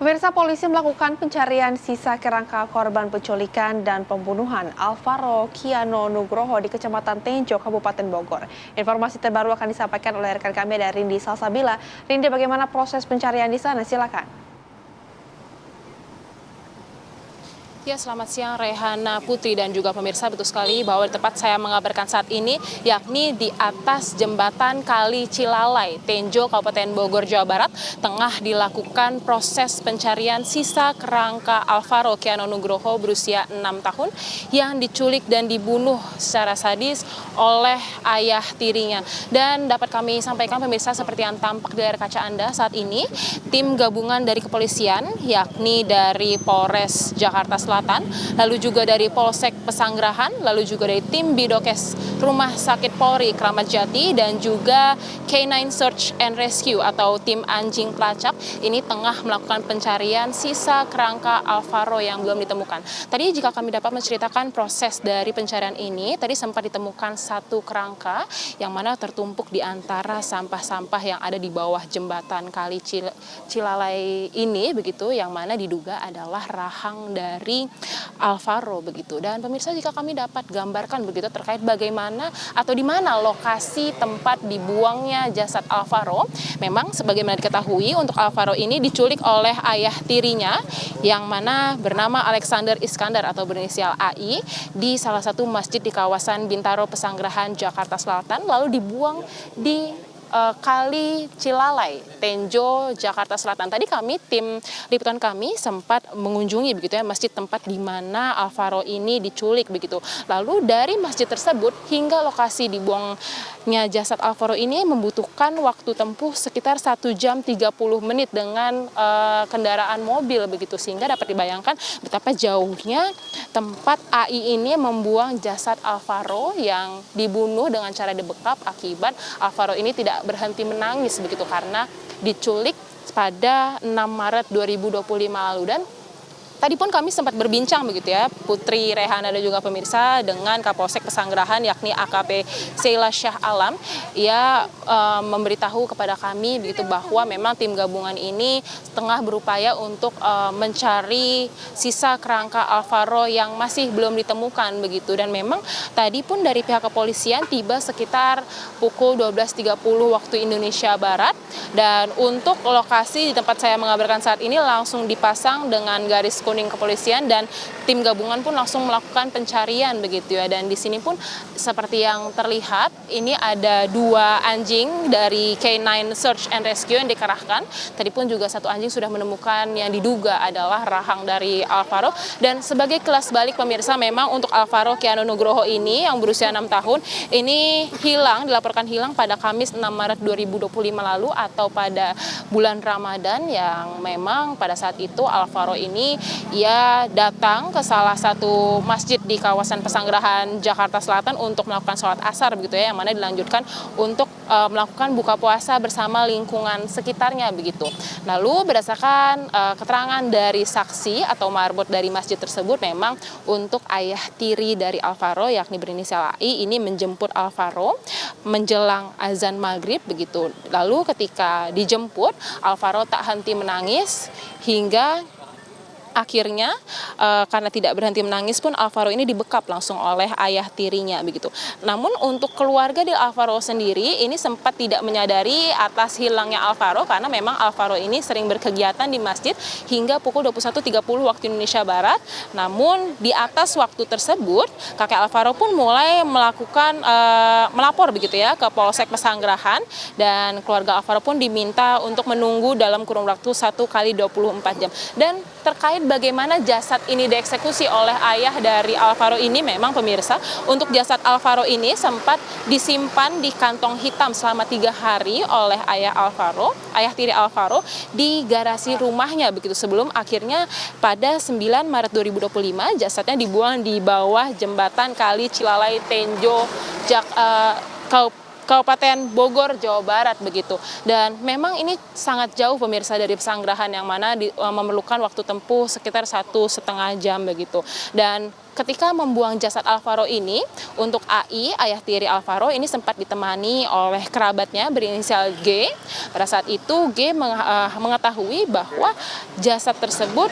Pemirsa, polisi melakukan pencarian sisa kerangka korban penculikan dan pembunuhan Alvaro Kiano Nugroho di Kecamatan Tenjo, Kabupaten Bogor. Informasi terbaru akan disampaikan oleh rekan kami dari Rindi Salsabila. Rindi, bagaimana proses pencarian di sana? Silakan. Ya, selamat siang Rehana Putri dan juga pemirsa. Betul sekali bahwa di tempat saya mengabarkan saat ini, yakni di atas jembatan Kali Cilalai, Tenjo, Kabupaten Bogor, Jawa Barat, tengah dilakukan proses pencarian sisa kerangka Alvaro Kiano Nugroho berusia 6 tahun yang diculik dan dibunuh secara sadis oleh ayah tirinya. Dan dapat kami sampaikan pemirsa, seperti yang tampak di layar kaca Anda saat ini, tim gabungan dari kepolisian, yakni dari Polres Jakarta Selatan, lalu juga dari Polsek Pesanggerahan, lalu juga dari tim Bidokes Rumah Sakit Polri Kramat Jati, dan juga K9 Search and Rescue atau tim anjing pelacak ini tengah melakukan pencarian sisa kerangka Alvaro yang belum ditemukan. Tadi jika kami dapat menceritakan proses dari pencarian ini, tadi sempat ditemukan satu kerangka yang mana tertumpuk di antara sampah-sampah yang ada di bawah jembatan Kali Cilalai ini, begitu, yang mana diduga adalah rahang dari Alvaro, begitu. Dan pemirsa, jika kami dapat gambarkan begitu terkait bagaimana atau di mana lokasi tempat dibuangnya jasad Alvaro, memang sebagaimana diketahui untuk Alvaro ini diculik oleh ayah tirinya yang mana bernama Alexander Iskandar atau berinisial AI di salah satu masjid di kawasan Bintaro Pesanggerahan, Jakarta Selatan, lalu dibuang di Kali Cilalai, Tenjo, Jakarta Selatan. Tadi tim liputan kami sempat mengunjungi begitu ya masjid tempat di mana Alvaro ini diculik begitu. Lalu dari masjid tersebut hingga lokasi dibuangnya jasad Alvaro ini membutuhkan waktu tempuh sekitar 1 jam 30 menit dengan kendaraan mobil begitu, sehingga dapat dibayangkan betapa jauhnya tempat AI ini membuang jasad Alvaro yang dibunuh dengan cara dibekap akibat Alvaro ini tidak berhenti menangis begitu karena diculik pada 6 Maret 2025 lalu. Dan tadi pun kami sempat berbincang begitu ya, Putri, Rehana dan juga pemirsa, dengan Kapolsek Pesanggerahan yakni AKP Sheila Syah Alam. Ia memberitahu kepada kami begitu bahwa memang tim gabungan ini tengah berupaya untuk mencari sisa kerangka Alvaro yang masih belum ditemukan begitu. Dan memang tadi pun dari pihak kepolisian tiba sekitar pukul 12.30 waktu Indonesia Barat, dan untuk lokasi di tempat saya mengabarkan saat ini langsung dipasang dengan garis kuning kepolisian dan tim gabungan pun langsung melakukan pencarian begitu ya. Dan di sini pun seperti yang terlihat ini ada 2 anjing dari K9 Search and Rescue yang dikerahkan. Tadi pun juga satu anjing sudah menemukan yang diduga adalah rahang dari Alvaro. Dan sebagai kelas balik pemirsa, memang untuk Alvaro Kiano Nugroho ini yang berusia 6 tahun ini dilaporkan hilang pada Kamis 6 Maret 2025 lalu atau pada bulan Ramadan, yang memang pada saat itu Alvaro ini ia datang ke salah satu masjid di kawasan Pesanggerahan, Jakarta Selatan untuk melakukan sholat asar begitu ya, yang mana dilanjutkan untuk melakukan buka puasa bersama lingkungan sekitarnya begitu. Lalu berdasarkan keterangan dari saksi atau marbot dari masjid tersebut, memang untuk ayah tiri dari Alvaro yakni berinisial AI ini menjemput Alvaro menjelang azan maghrib begitu. Lalu ketika dijemput, Alvaro tak henti menangis hingga akhirnya karena tidak berhenti menangis pun Alvaro ini dibekap langsung oleh ayah tirinya begitu. Namun untuk keluarga di Alvaro sendiri ini sempat tidak menyadari atas hilangnya Alvaro karena memang Alvaro ini sering berkegiatan di masjid hingga pukul 21.30 waktu Indonesia Barat. Namun di atas waktu tersebut kakek Alvaro pun mulai melakukan melapor begitu ya ke Polsek Pesanggerahan, dan keluarga Alvaro pun diminta untuk menunggu dalam kurun waktu 1 kali 24 jam. Dan terkait bagaimana jasad ini dieksekusi oleh ayah dari Alvaro ini, memang pemirsa, untuk jasad Alvaro ini sempat disimpan di kantong hitam selama 3 hari oleh ayah tiri Alvaro di garasi rumahnya begitu, sebelum akhirnya pada 9 Maret 2025 jasadnya dibuang di bawah jembatan Kali Cilalai Tenjo, Kabupaten Bogor, Jawa Barat begitu. Dan memang ini sangat jauh pemirsa dari Pesanggerahan, yang mana memerlukan waktu tempuh sekitar 1,5 jam begitu. Dan ketika membuang jasad Alvaro ini, untuk AI, ayah tiri Alvaro ini sempat ditemani oleh kerabatnya berinisial G. Pada saat itu G mengetahui bahwa jasad tersebut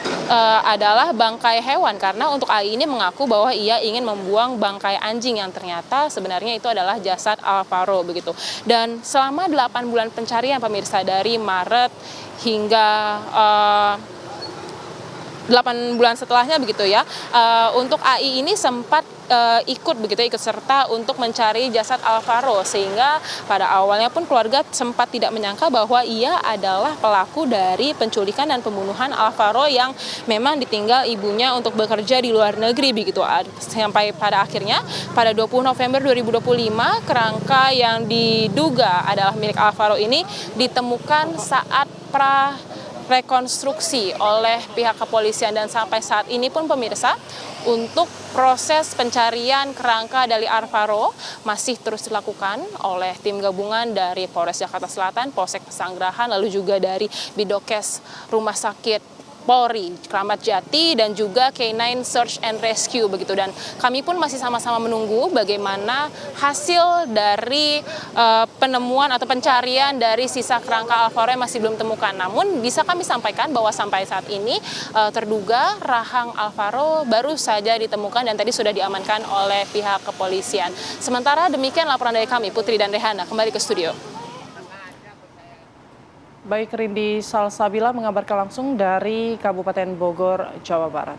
adalah bangkai hewan, karena untuk AI ini mengaku bahwa ia ingin membuang bangkai anjing yang ternyata sebenarnya itu adalah jasad Alvaro begitu. Dan selama 8 bulan pencarian pemirsa, dari Maret hingga 8 bulan setelahnya begitu ya, untuk AI ini sempat ikut serta untuk mencari jasad Alvaro, sehingga pada awalnya pun keluarga sempat tidak menyangka bahwa ia adalah pelaku dari penculikan dan pembunuhan Alvaro yang memang ditinggal ibunya untuk bekerja di luar negeri begitu. Sampai pada akhirnya pada 20 November 2025 kerangka yang diduga adalah milik Alvaro ini ditemukan saat rekonstruksi oleh pihak kepolisian, dan sampai saat ini pun pemirsa, untuk proses pencarian kerangka dari Alvaro masih terus dilakukan oleh tim gabungan dari Polres Jakarta Selatan, Polsek Pesanggerahan, lalu juga dari Bidokes Rumah Sakit Polri Kramat Jati, dan juga K9 Search and Rescue begitu. Dan kami pun masih sama-sama menunggu bagaimana hasil dari penemuan atau pencarian dari sisa kerangka Alvaro yang masih belum temukan. Namun bisa kami sampaikan bahwa sampai saat ini terduga rahang Alvaro baru saja ditemukan dan tadi sudah diamankan oleh pihak kepolisian. Sementara demikian laporan dari kami, Putri dan Rehana, kembali ke studio. Baik, Rindi Salsabila mengabarkan langsung dari Kabupaten Bogor, Jawa Barat.